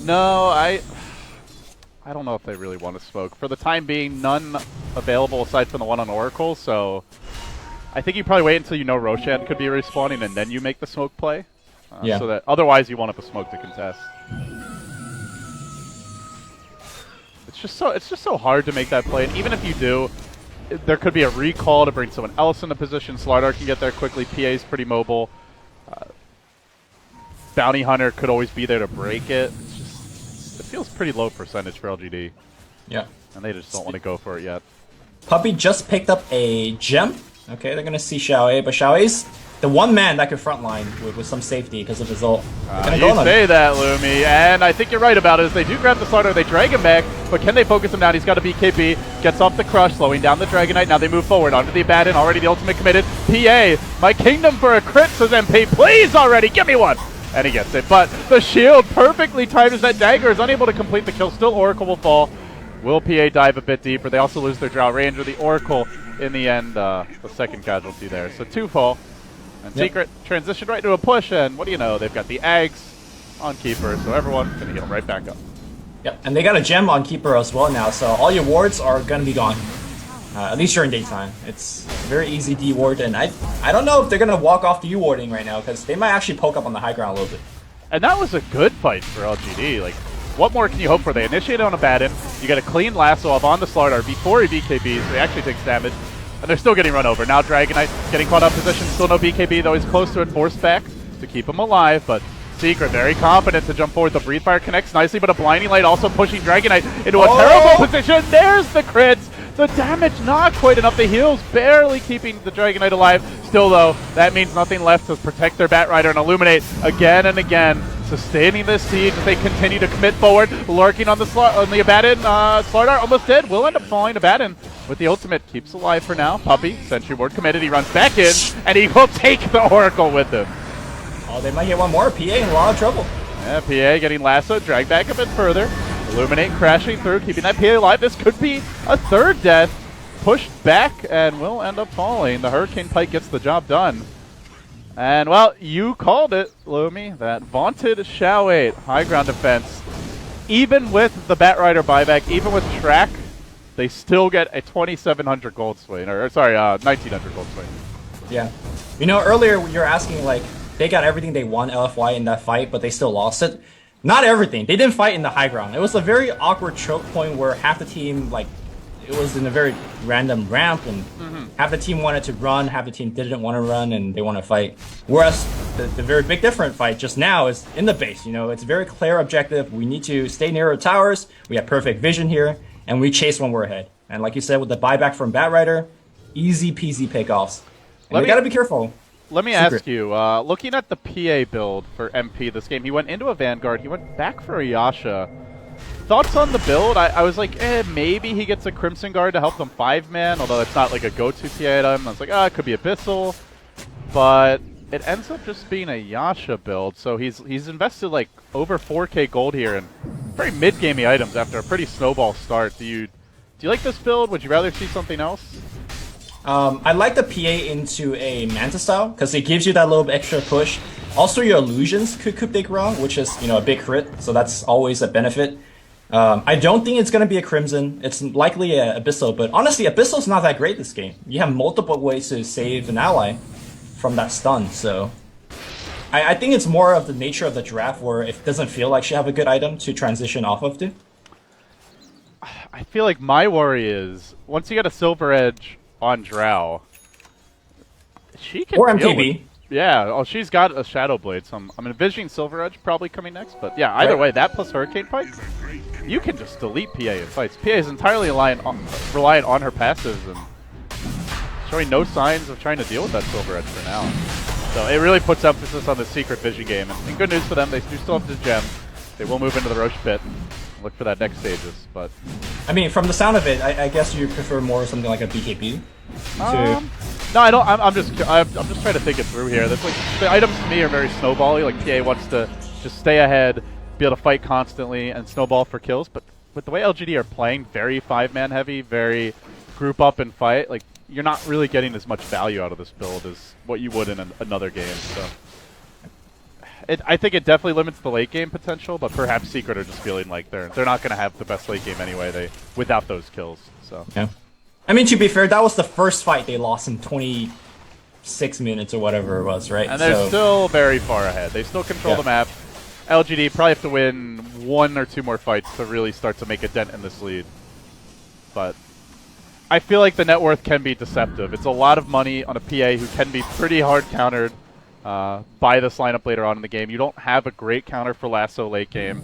No, I don't know if they really want to smoke. For the time being, none available aside from the one on Oracle, so I think you probably wait until you know Roshan could be respawning and then you make the smoke play. So that otherwise you won't have a smoke to contest. It's just so hard to make that play, and even if you do, there could be a recall to bring someone else into position. Slardar can get there quickly. PA's pretty mobile. Bounty Hunter could always be there to break it. It feels pretty low percentage for LGD. Yeah. And they just don't want to go for it yet. Puppy just picked up a gem. Okay, they're gonna see Xiaoe, but Xiaoe's the one man that could frontline with some safety because of his ult. You say that, Lumi, and I think you're right about it. As they do grab the starter, they drag him back, but can they focus him down? He's got a BKB, gets off the crush, slowing down the Dragonite. Now they move forward onto the Abaddon, already the ultimate committed. PA, my kingdom for a crit, says MP. Please already, give me one! And he gets it, but the shield perfectly timed as that dagger is unable to complete the kill. Still, Oracle will fall. Will PA dive a bit deeper? They also lose their Drow Ranger. The Oracle, in the end, the second casualty there. So 2 fall. And Secret transitioned right to a push, and what do you know? They've got the Ags on Keeper, so everyone's going to heal right back up. Yep, and they got a gem on Keeper as well now, so all your wards are going to be gone. At least during daytime. It's very easy D-ward, and I don't know if they're going to walk off the U-warding right now, because they might actually poke up on the high ground a little bit. And that was a good fight for LGD. Like, what more can you hope for? They initiate on Abaddon, you get a clean lasso up on the Slardar before he BKBs, so he actually takes damage. And they're still getting run over. Now Dragonite getting caught up position. Still no BKB, though he's close to it. Forced back to keep him alive. But Secret very confident to jump forward. The Breathe Fire connects nicely, but a Blinding Light also pushing Dragonite into a terrible position. There's the crits. The damage not quite enough. The heals barely keeping the Dragonite alive. Still, though, that means nothing left to protect their Batrider and Illuminate again and again. Sustaining this siege as they continue to commit forward. Lurking on the Abaddon. Slardar almost dead. Will end up falling. Abaddon with the ultimate keeps alive for now. Puppey, Sentry Ward committed. He runs back in, and he will take the Oracle with him. Oh, they might get one more. PA in a lot of trouble. Yeah, PA getting lassoed, dragged back a bit further. Illuminate crashing through, keeping that PA alive. This could be a third death. Pushed back, and will end up falling. The Hurricane Pike gets the job done. And, well, you called it, Lumi. That vaunted Shao 8 high ground defense. Even with the Batrider buyback, even with Track, they still get a 2,700 gold swing. Or sorry, 1,900 gold swing. Yeah. You know, earlier you were asking, like, they got everything they won, LFY, in that fight, but they still lost it. Not everything. They didn't fight in the high ground. It was a very awkward choke point where half the team, like, it was in a very random ramp, and half the team wanted to run, half the team didn't want to run, and they want to fight. Whereas the very big different fight just now is in the base. You know, it's a very clear objective. We need to stay near the towers. We have perfect vision here, and we chase when we're ahead. And like you said, with the buyback from Batrider, easy peasy pickoffs. And we got to be careful. Let me ask you, looking at the PA build for MP this game, he went into a Vanguard, he went back for a Yasha. Thoughts on the build? I was like, maybe he gets a Crimson Guard to help them 5-man, although it's not like a go-to PA item. I was like, it could be Abyssal. But it ends up just being a Yasha build, so he's invested like over 4k gold here in very mid-gamey items after a pretty snowball start. Do you like this build? Would you rather see something else? I like the PA into a Manta style, because it gives you that little extra push. Also, your illusions could dig wrong, which is, you know, a big crit, so that's always a benefit. I don't think it's going to be a Crimson. It's likely a Abyssal, but honestly, Abyssal's not that great this game. You have multiple ways to save an ally from that stun, so I think it's more of the nature of the draft where it doesn't feel like she have a good item to transition off of to. I feel like my worry is, once you get a Silver Edge on Drow, she can or MKB. Yeah, she's got a Shadow Blade, so I'm envisioning Silver Edge probably coming next, but yeah, either way, that plus Hurricane Pike, you can just delete PA in fights. PA is entirely reliant on her passives and showing no signs of trying to deal with that Silver Edge for now. So it really puts emphasis on the Secret Vision game, and good news for them, they do still have the gem. They will move into the Roche pit and look for that next stages, but... I mean, from the sound of it, I guess you prefer more something like a BKB? No, I don't. I'm just trying to think it through here. That's like the items to me are very snowbally. Like PA wants to just stay ahead, be able to fight constantly, and snowball for kills. But with the way LGD are playing, very 5-man heavy, very group up and fight. Like you're not really getting as much value out of this build as what you would in another game. So I think it definitely limits the late game potential. But perhaps Secret are just feeling like they're not going to have the best late game anyway. Without those kills. So yeah. I mean, to be fair, that was the first fight they lost in 26 minutes or whatever it was, right? And they're still very far ahead. They still control the map. LGD probably have to win 1 or 2 more fights to really start to make a dent in this lead. But I feel like the net worth can be deceptive. It's a lot of money on a PA who can be pretty hard countered by this lineup later on in the game. You don't have a great counter for Lasso late game.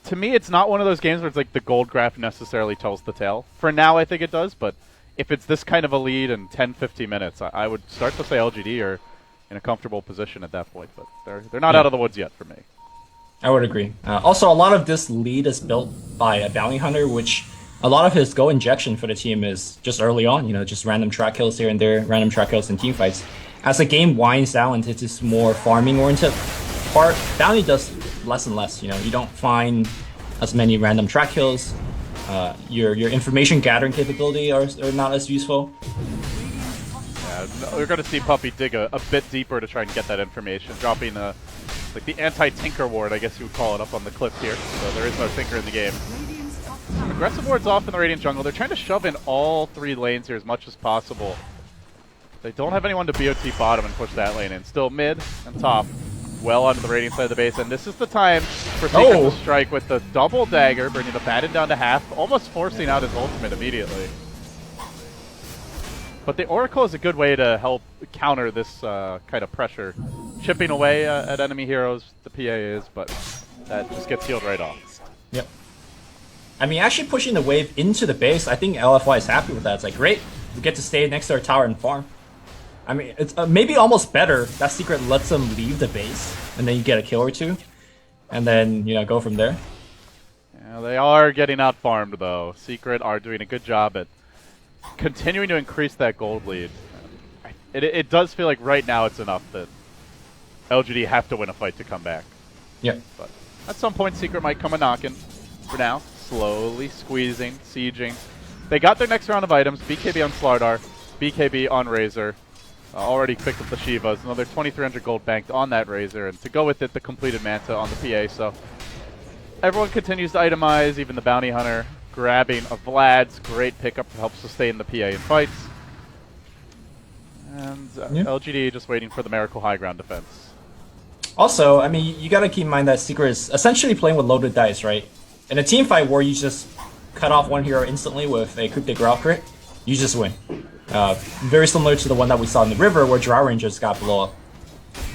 To me, it's not one of those games where it's like the gold graph necessarily tells the tale. For now, I think it does, but if it's this kind of a lead in 10-15 minutes, I would start to say LGD are in a comfortable position at that point, but they're not out of the woods yet for me. I would agree. Also, a lot of this lead is built by a bounty hunter, which a lot of his goal injection for the team is just early on, just random track kills here and there, random track kills in team fights. As the game winds down into this more farming-oriented part, bounty does less and less. You don't find as many random track kills. Your information gathering capability are not as useful. Yeah, we're going to see Puppy dig a bit deeper to try and get that information, dropping like the anti-tinker ward, I guess you would call it, up on the cliff here. So there is no tinker in the game. Aggressive ward's off in the Radiant jungle. They're trying to shove in all 3 lanes here as much as possible. They don't have anyone to BOT bottom and push that lane in. Still mid and top, well onto the Radiant side of the base, and this is the time for Secret to strike with the double dagger, bringing the Batten down to half, almost forcing out his ultimate immediately. But the Oracle is a good way to help counter this kind of pressure. Chipping away at enemy heroes, the PA is, but that just gets healed right off. Yep. I mean, actually pushing the wave into the base, I think LFY is happy with that. It's like, great, we get to stay next to our tower and farm. I mean, it's maybe almost better that Secret lets them leave the base, and then you get a kill or 2, and then, go from there. Yeah, they are getting out farmed, though. Secret are doing a good job at continuing to increase that gold lead. It does feel like right now it's enough that LGD have to win a fight to come back. Yeah. But at some point, Secret might come a knocking. For now, slowly squeezing, sieging. They got their next round of items. BKB on Slardar, BKB on Razor. Already picked up the Shivas. Another 2,300 gold banked on that Razor, and to go with it, the completed Manta on the PA. So everyone continues to itemize, even the Bounty Hunter grabbing a Vlad's great pickup to help sustain the PA in fights. And LGD just waiting for the Miracle High Ground defense. Also, I mean, you gotta keep in mind that Secret is essentially playing with loaded dice, right? In a team fight where you just cut off one hero instantly with a Coup de Grace crit, you just win. Very similar to the one that we saw in the river where Drow Rangers got blow up.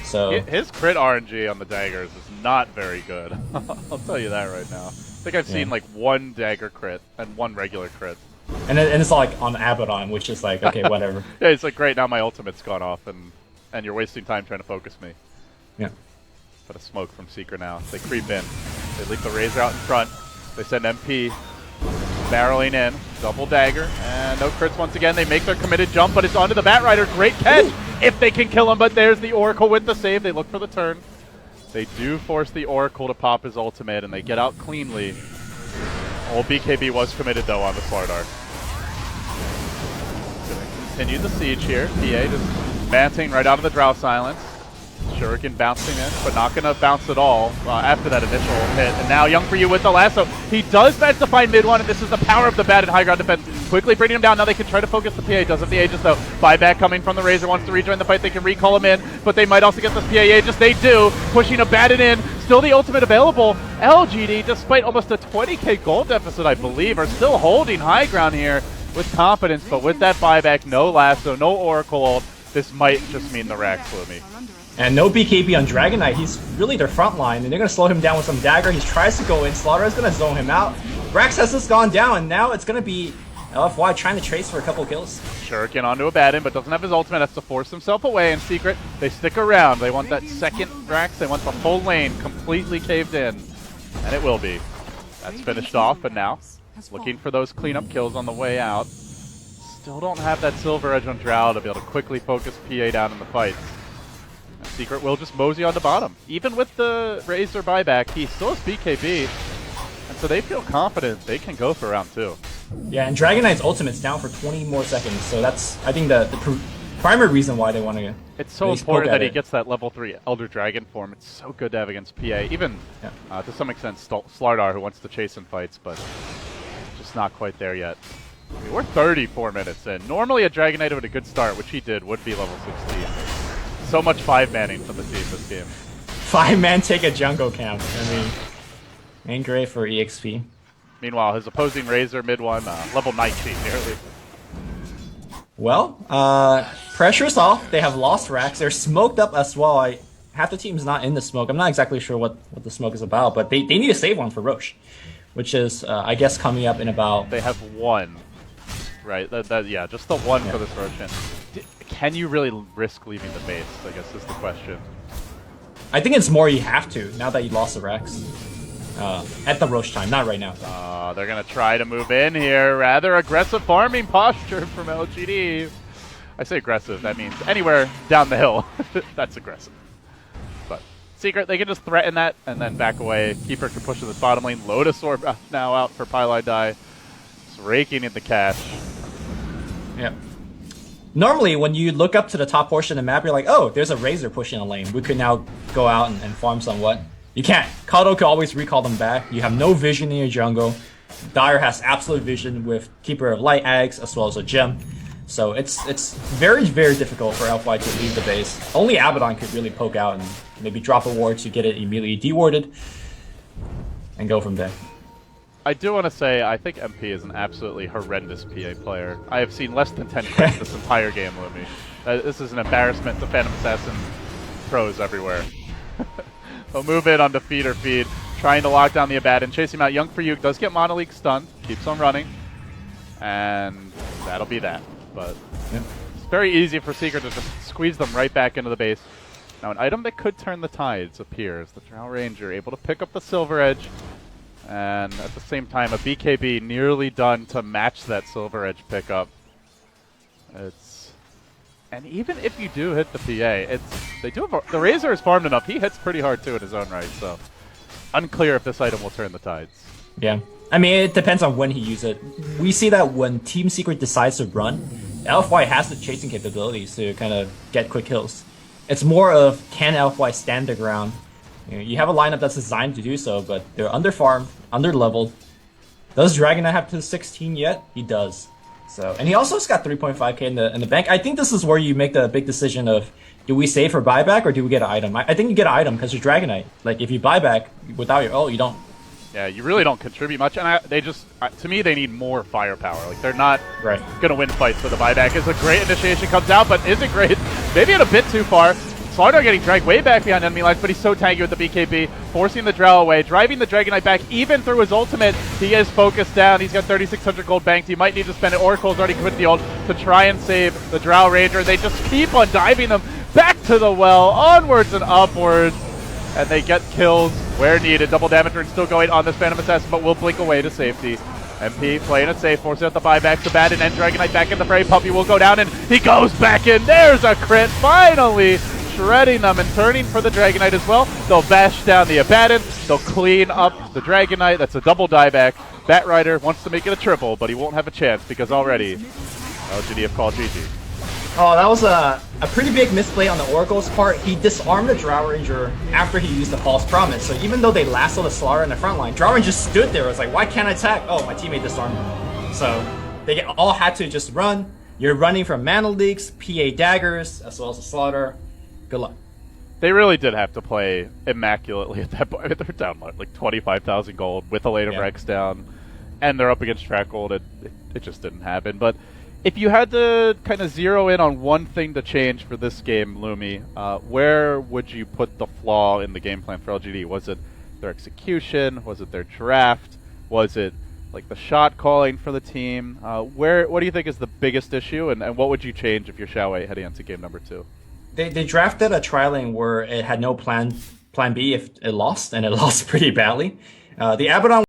So his crit RNG on the daggers is not very good. I'll tell you that right now. I think I've seen like 1 dagger crit and 1 regular crit. And it's like on Abaddon, which is like, okay, whatever. Yeah, it's like, great, now my ultimate's gone off and you're wasting time trying to focus me. Yeah. But a smoke from Seeker now. They creep in. They leave the Razor out in front. They send MP barreling in. Double dagger. And no crits once again. They make their committed jump, but it's onto the Batrider. Great catch if they can kill him, but there's the Oracle with the save. They look for the turn. They do force the Oracle to pop his ultimate, and they get out cleanly. Old BKB was committed, though, on the Slardar. Gonna continue the siege here. PA just manting right out of the Drow Silence. Shuriken bouncing in, but not going to bounce at all after that initial hit. And now Young for You with the lasso. He does manage to find mid one, and this is the power of the Bat and high ground defense. Quickly bringing him down. Now they can try to focus the PA. Does have the Aegis, though. Buyback coming from the Razor. Wants to rejoin the fight. They can recall him in, but they might also get this PA Aegis. They do. Pushing a Batten in. Still the ultimate available. LGD, despite almost a 20k gold deficit, I believe, are still holding high ground here with confidence. But with that buyback, no lasso, no Oracle ult, this might just mean the rack flew me. And no BKB on Dragon Knight. He's really their front line, and they're going to slow him down with some dagger. He tries to go in. Slaughter is going to zone him out. Rax has just gone down, and now it's going to be LFY trying to trace for a couple kills. Shuriken onto a Batten, but doesn't have his ultimate. Has to force himself away. In Secret, they stick around. They want that second Rax. They want the full lane completely caved in, and it will be. That's finished off, and now looking for those cleanup kills on the way out. Still don't have that silver edge on Drow to be able to quickly focus PA down in the fight. Secret will just mosey on the bottom. Even with the Razor buyback, he still has BKB, and so they feel confident they can go for round 2. Yeah, and Dragon Knight's ultimate's down for 20 more seconds, so that's, I think, the primary reason why they want to. It's so important that he gets that level 3 Elder Dragon form. It's so good to have against PA, even to some extent Slardar, who wants to chase in fights, but just not quite there yet. I mean, we're 34 minutes in. Normally a Dragon Knight with a good start, which he did, would be level 16. So much 5-manning for the team this game. 5-man take a jungle camp. I mean, ain't great for EXP. Meanwhile, his opposing Razor mid one, level 19 nearly. Well, pressure's off. They have lost racks. They're smoked up as well. Half the team's not in the smoke. I'm not exactly sure what the smoke is about, but they need to save one for Roche, which is, I guess, coming up in about... They have one. right? Yeah, just the one for this Roshan. Can you really risk leaving the base, I guess is the question. I think it's more you have to, now that you lost the Rex. At the Roche time, not right now. They're going to try to move in here. Rather aggressive farming posture from LGD. I say aggressive, that means anywhere down the hill. That's aggressive. But Secret, they can just threaten that and then back away. Keeper can push to the bottom lane. Lotus Orb now out for Pylai Die. Just raking in the cash. Yeah. Normally, when you look up to the top portion of the map, you're like, oh, there's a Razor pushing a lane. We could now go out and farm somewhat. You can't. Kato can always recall them back. You have no vision in your jungle. Dire has absolute vision with Keeper of Light Eggs as well as a gem. So it's very, very difficult for LFY to leave the base. Only Abaddon could really poke out and maybe drop a ward to get it immediately dewarded and go from there. I do want to say, I think MP is an absolutely horrendous PA player. I have seen less than 10 crits this entire game, Lumi. This is an embarrassment to Phantom Assassin pros everywhere. They'll move in onto feed or feed, trying to lock down the Abaddon, chase him out. Young for you does get Mono League stunned, keeps on running, and that'll be that. But yeah, it's very easy for Secret to just squeeze them right back into the base. Now, an item that could turn the tides appears. The Drow Ranger able to pick up the Silver Edge, and at the same time, a BKB nearly done to match that Silver Edge pickup. And even if you do hit the PA, the Razor is farmed enough. He hits pretty hard too in his own right, so unclear if this item will turn the tides. Yeah, I mean, it depends on when he uses it. We see that when Team Secret decides to run, LFY has the chasing capabilities to kind of get quick kills. It's more of, can LFY stand the ground? You have a lineup that's designed to do so, but they're underfarmed, underleveled. Does Dragon Knight have to 16 yet? He does. So, and he also has got 3.5k in the bank. I think this is where you make the big decision of, do we save for buyback or do we get an item? I think you get an item because you're Dragon Knight. Like, if you buy back without your ult, you don't. Yeah, you really don't contribute much, and to me, they need more firepower. Like, they're not going to win fights with a buyback. It's a great initiation comes out, but is it great? Maybe a bit too far. Slardar getting dragged way back behind enemy lines, but he's so tanky with the BKB, forcing the Drow away, driving the Dragon Knight back, even through his ultimate. He is focused down. He's got 3,600 gold banked. He might need to spend it. Oracle's already quit the ult to try and save the Drow Ranger. They just keep on diving them back to the well, onwards and upwards, and they get kills where needed. Double damage are still going on this Phantom Assassin, but will blink away to safety. MP playing it safe, forcing out the buybacks. Abaddon and Dragon Knight back in the fray. Puppy will go down, and he goes back in. There's a crit, finally! Shredding them and turning for the Dragon Knight as well. They'll bash down the Abaddon. They'll clean up the Dragon Knight. That's a double dieback. Batrider wants to make it a triple, but he won't have a chance because already LGD have called GG. Oh, that was a pretty big misplay on the Oracle's part. He disarmed the Drow Ranger after he used the False Promise. So even though they lassoed the Slardar in the front line, Drow Ranger just stood there. It was like, why can't I attack? Oh, my teammate disarmed him. So they all had to just run. You're running from Mana Leaks, PA Daggers, as well as the Slaughter. Good luck. They really did have to play immaculately at that point. They're down like 25,000 gold with a later Rex down, and they're up against track gold. It just didn't happen. But if you had to kind of zero in on one thing to change for this game, Lumi, where would you put the flaw in the game plan for LGD? Was it their execution? Was it their draft? Was it like the shot calling for the team? What do you think is the biggest issue, and what would you change if you're Xiaowei heading into game number 2? They drafted a tri-lane where it had no plan B if it lost, and it lost pretty badly. The Abaddon